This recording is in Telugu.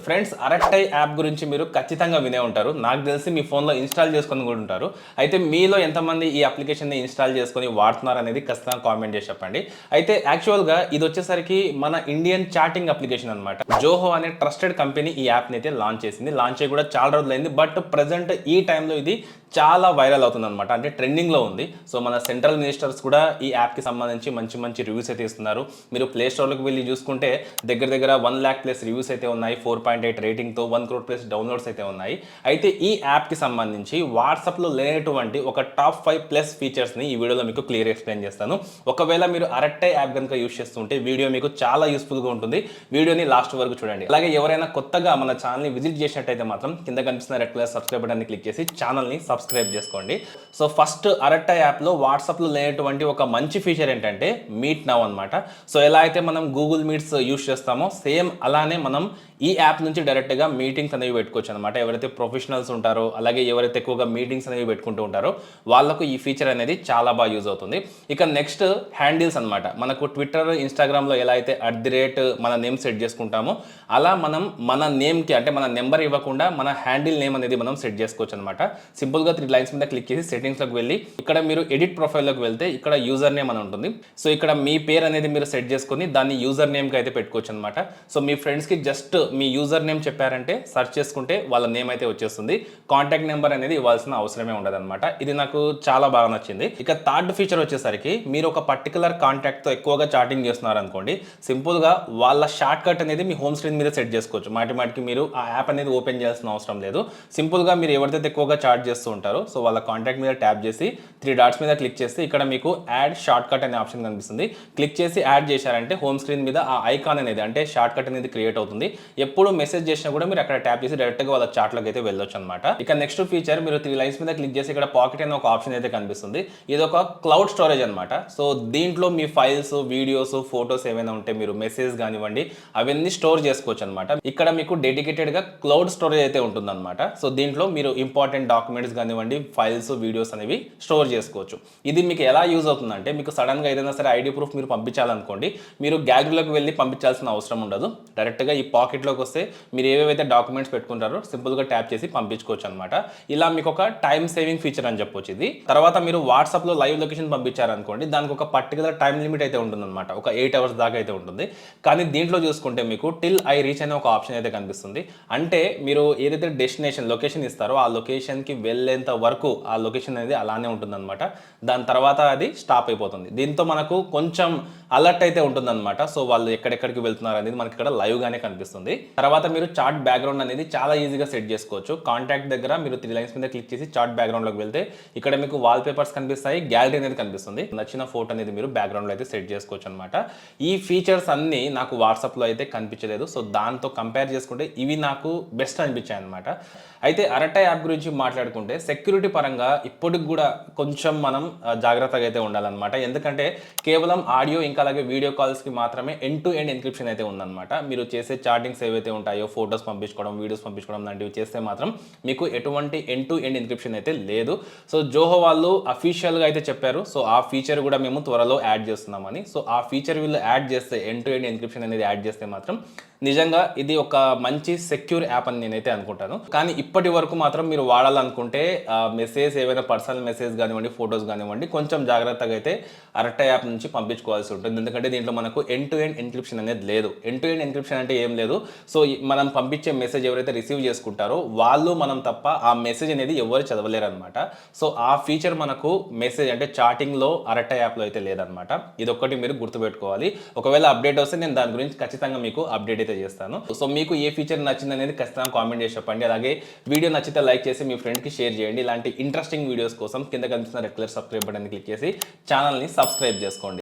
ఫ్రెండ్స్ అరట్టై యాప్ గురించి మీరు ఖచ్చితంగా వినే ఉంటారు. నాకు తెలిసి మీ ఫోన్లో ఇన్స్టాల్ చేసుకొని కూడా ఉంటారు. అయితే మీలో ఎంతమంది ఈ అప్లికేషన్ని ఇన్స్టాల్ చేసుకొని వాడుతున్నారు అనేది ఖచ్చితంగా కామెంట్ చేసి చెప్పండి. అయితే యాక్చువల్గా ఇది వచ్చేసరికి మన ఇండియన్ చాటింగ్ అప్లికేషన్ అనమాట. జోహో అనే ట్రస్టెడ్ కంపెనీ ఈ యాప్ని అయితే లాంచ్ చేసింది. లాంచ్ అయ్యి కూడా చాలా రోజులైంది. బట్ ప్రజెంట్ ఈ టైంలో ఇది చాలా వైరల్ అవుతుంది అనమాట. అంటే ట్రెండింగ్లో ఉంది. సో మన సెంట్రల్ మినిస్టర్స్ కూడా ఈ యాప్కి సంబంధించి మంచి మంచి రివ్యూస్ అయితే ఇస్తున్నారు. మీరు ప్లే స్టోర్లోకి వెళ్ళి చూసుకుంటే దగ్గర దగ్గర 1,00,000+ రివ్యూస్ అయితే ఉన్నాయి. 4.8 రేటింగ్తో 1 crore+ డౌన్లోడ్స్ అయితే ఉన్నాయి. అయితే ఈ యాప్కి సంబంధించి వాట్సాప్లో లేనటువంటి ఒక టాప్ 5+ ఫీచర్స్ని ఈ వీడియోలో మీకు క్లియర్ ఎక్స్ప్లెయిన్ చేస్తాను. ఒకవేళ మీరు అరట్టై యాప్ కనుక యూస్ చేస్తుంటే వీడియో మీకు చాలా యూస్ఫుల్గా ఉంటుంది. వీడియోని లాస్ట్ వరకు చూడండి. అలాగే ఎవరైనా కొత్తగా మన ఛానల్ని విజిట్ చేసినట్టయితే మాత్రం కింద కనిపిస్తున్న రెడ్ కలర్ సబ్స్క్రైబ్ బటన్ని క్లిక్ చేసి ఛానల్ని సబ్స్క్రైబ్ చేసుకోండి. సో ఫస్ట్ అరట్టై యాప్లో వాట్సాప్లో లేనటువంటి ఒక మంచి ఫీచర్ ఏంటంటే మీట్ నౌ అనమాట. సో ఎలా అయితే మనం గూగుల్ మీట్స్ యూస్ చేస్తామో సేమ్ అలానే మనం ఈ యాప్ నుంచి డైరెక్ట్గా మీటింగ్స్ అనేవి పెట్టుకోవచ్చు అనమాట. ఎవరైతే ప్రొఫెషనల్స్ ఉంటారో అలాగే ఎవరైతే ఎక్కువగా మీటింగ్స్ అనేవి పెట్టుకుంటూ ఉంటారో వాళ్ళకు ఈ ఫీచర్ అనేది చాలా బాగా యూజ్ అవుతుంది. ఇక నెక్స్ట్ హ్యాండిల్స్ అనమాట. మనకు ట్విట్టర్, ఇన్స్టాగ్రామ్లో ఎలా అయితే మన నేమ్ సెట్ చేసుకుంటామో అలా మనం మన నేమ్కి అంటే మన నెంబర్ ఇవ్వకుండా మన హ్యాండిల్ నేమ్ అనేది మనం సెట్ చేసుకోవచ్చు అనమాట. సింపుల్గా 3 లైన్స్ మీద క్లిక్ చేసి సెట్టింగ్స్లోకి వెళ్ళి ఇక్కడ మీరు ఎడిట్ ప్రొఫైల్లోకి వెళ్తే ఇక్కడ యూజర్ నేమ్ అని ఉంటుంది. సో ఇక్కడ మీ పేరు అనేది మీరు సెట్ చేసుకొని దాన్ని యూజర్ నేమ్కి అయితే పెట్టుకోవచ్చు అనమాట. సో మీ ఫ్రెండ్స్కి జస్ట్ మీ యూజర్ నేమ్ చెప్పారంటే సెర్చ్ చేసుకుంటే వాళ్ళ నేమ్ అయితే వచ్చేస్తుంది. కాంటాక్ట్ నెంబర్ అనేది ఇవ్వాల్సిన అవసరమే ఉండదు అనమాట. ఇది నాకు చాలా బాగా నచ్చింది. ఇక థర్డ్ ఫీచర్ వచ్చేసరికి మీరు ఒక పర్టికులర్ కాంటాక్ట్తో ఎక్కువగా చాటింగ్ చేస్తున్నారు అనుకోండి, సింపుల్గా వాళ్ళ షార్ట్ కట్ అనేది మీ హోమ్ స్క్రీన్ మీద సెట్ చేసుకోవచ్చు. మాటిమాటికి మీరు ఆ యాప్ అనేది ఓపెన్ చేయాల్సిన అవసరం లేదు. సింపుల్గా మీరు ఎవరితో ఎక్కువగా చాట్ చేస్తూ ఉంటారో సో వాళ్ళ కాంటాక్ట్ మీద ట్యాప్ చేసి 3 డాట్స్ మీద క్లిక్ చేస్తే ఇక్కడ మీకు యాడ్ షార్ట్ కట్ అనే ఆప్షన్ కనిపిస్తుంది. క్లిక్ చేసి యాడ్ చేశారంటే హోమ్ స్క్రీన్ మీద ఆ ఐకాన్ అనేది అంటే షార్ట్ కట్ అనేది క్రియేట్ అవుతుంది. ఎప్పుడు మెసేజ్ చేసినా కూడా మీరు అక్కడ ట్యాప్ చేసి డైరెక్ట్గా వాళ్ళ చాట్లోకి అయితే వెళ్ళొచ్చు అనమాట. ఇక నెక్స్ట్ ఫీచర్ మీరు 3 లైన్స్ మీద క్లిక్ చేసి ఇక్కడ పాకెట్ అనే ఒక ఆప్షన్ అయితే కనిపిస్తుంది. ఇది ఒక క్లౌడ్ స్టోరేజ్ అనమాట. సో దీంట్లో మీ ఫైల్స్, వీడియోస్, ఫొటోస్ ఏమైనా ఉంటే మీరు మెసేజ్ కానివ్వండి అవన్నీ స్టోర్ చేసుకోవచ్చు అనమాట. ఇక్కడ మీకు డెడికేటెడ్గా క్లౌడ్ స్టోరేజ్ అయితే ఉంటుందన్నమాట. సో దీంట్లో మీరు ఇంపార్టెంట్ డాక్యుమెంట్స్ కానివ్వండి, ఫైల్స్, వీడియోస్ అనేవి స్టోర్ చేసుకోవచ్చు. ఇది మీకు ఎలా యూజ్ అవుతుందంటే మీకు సడన్గా ఏదైనా సరే ఐడి ప్రూఫ్ మీరు పంపించాలనుకోండి, మీరు గ్యాలరీలోకి వెళ్ళి పంపించాల్సిన అవసరం ఉండదు. డైరెక్ట్గా ఈ పాకెట్లోకి వస్తే మీరు ఏవేవైతే డాక్యుమెంట్స్ పెట్టుకుంటారో సింపుల్గా ట్యాప్ చేసి పంపించుకోవచ్చు అనమాట. ఇలా మీకు ఒక టైం సేవింగ్ ఫీచర్ అని చెప్పొచ్చు ఇది. తర్వాత మీరు వాట్సాప్లో లైవ్ లొకేషన్ పంపించారనుకోండి, దానికి ఒక పర్టికులర్ టైం లిమిట్ అయితే ఉంటుందన్నమాట. ఒక 8 hours దాకా అయితే ఉంటుంది. కానీ దీంట్లో చూసుకుంటే మీకు టిల్ ఐ రీచ్ అనే ఒక ఆప్షన్ అయితే కనిపిస్తుంది. అంటే మీరు ఏదైతే డెస్టినేషన్ లొకేషన్ ఇస్తారో ఆ లొకేషన్కి వెళ్ళేంత వరకు ఆ లొకేషన్ అనేది అలానే ఉంటుందన్నమాట. దాని తర్వాత అది స్టాప్ అయిపోతుంది. దీంతో మనకు కొంచెం అలర్ట్ అయితే ఉంటుందన్నమాట. సో వాళ్ళు ఎక్కడెక్కడికి వెళ్తున్నారు అనేది మనకి ఇక్కడ లైవ్గానే కనిపిస్తుంది. తర్వాత మీరు చాట్ బ్యాక్గ్రౌండ్ అనేది చాలా ఈజీగా సెట్ చేసుకోవచ్చు. కాంటాక్ట్ దగ్గర మీరు 3 లైన్స్ మీద క్లిక్ చేసి చాట్ బ్యాక్గ్రౌండ్లోకి వెళ్తే ఇక్కడ మీకు వాల్ పేపర్స్ కనిపిస్తాయి, గ్యాలరీ అనేది కనిపిస్తుంది. నచ్చిన ఫోటో అనేది మీరు బ్యాక్గ్రౌండ్లో అయితే సెట్ చేసుకోవచ్చు అనమాట. ఈ ఫీచర్స్ అన్నీ నాకు వాట్సాప్లో అయితే కనిపించలేదు. సో దాంతో కంపేర్ చేసుకుంటే ఇవి నాకు బెస్ట్ అనిపించాయి అనమాట. అయితే అరట్టై యాప్ గురించి మాట్లాడుకుంటే సెక్యూరిటీ పరంగా ఇప్పటికి కూడా కొంచెం మనం జాగ్రత్తగా అయితే ఉండాలన్నమాట. ఎందుకంటే కేవలం ఆడియో ఇంకా అలాగే వీడియో కాల్స్కి మాత్రమే ఎండ్ టు ఎండ్ ఎన్క్రిప్షన్ అయితే ఉందన్నమాట. మీరు చేసే చాటింగ్స్ ఏవైతే ఉంటాయో, ఫొటోస్ పంపించుకోవడం, వీడియోస్ పంపించుకోవడం లాంటివి చేస్తే మాత్రం మీకు ఎటువంటి ఎండ్ టు ఎండ్ ఎన్క్రిప్షన్ అయితే లేదు. సో జోహో వాళ్ళు అఫీషియల్గా అయితే చెప్పారు. సో ఆ ఫీచర్ కూడా మేము త్వరలో యాడ్ చేస్తున్నామని. సో ఆ ఫీచర్ వీళ్ళు యాడ్ చేస్తే ఎండ్ టు ఎండ్ ఎన్క్రిప్షన్ అనేది యాడ్ చేస్తే మాత్రం నిజంగా ఇది ఒక మంచి సెక్యూర్ యాప్ అని నేనైతే అనుకుంటాను. కానీ ఇప్పటి వరకు మాత్రం మీరు వాడాలనుకుంటే మెసేజ్ ఏవైనా పర్సనల్ మెసేజ్ కానివ్వండి, ఫొటోస్ కానివ్వండి కొంచెం జాగ్రత్తగా అయితే అరట్టై యాప్ నుంచి పంపించుకోవాల్సి ఉంటుంది. ఎందుకంటే దీంట్లో మనకు ఎండ్ టు ఎండ్ ఎన్క్రిప్షన్ అనేది లేదు. ఎండ్ టు ఎండ్ ఎన్క్రిప్షన్ అంటే ఏం లేదు. సో మనం పంపించే మెసేజ్ ఎవరైతే రిసీవ్ చేసుకుంటారో వాళ్ళు మనం తప్ప ఆ మెసేజ్ అనేది ఎవరు చదవలేరు అనమాట. సో ఆ ఫీచర్ మనకు మెసేజ్ అంటే చాటింగ్లో అరట్టై యాప్లో అయితే లేదనమాట. ఇదొక్కటి మీరు గుర్తుపెట్టుకోవాలి. ఒకవేళ అప్డేట్ వస్తే నేను దాని గురించి ఖచ్చితంగా మీకు అప్డేట్ చేస్తాను. సో మీకు ఏ ఫీచర్ నచ్చింది అనేది ఖచ్చితంగా కామెంట్ చేసి చెప్పండి. అలాగే వీడియో నచ్చితే లైక్ చేసి మీ ఫ్రెండ్కి షేర్ చేయండి. ఇలాంటి ఇంట్రెస్టింగ్ వీడియోస్ కోసం కింద కనిపిస్తున్న red colour subscribe button click చేసి ఛానల్ని సబ్స్క్రైబ్ చేసుకోండి.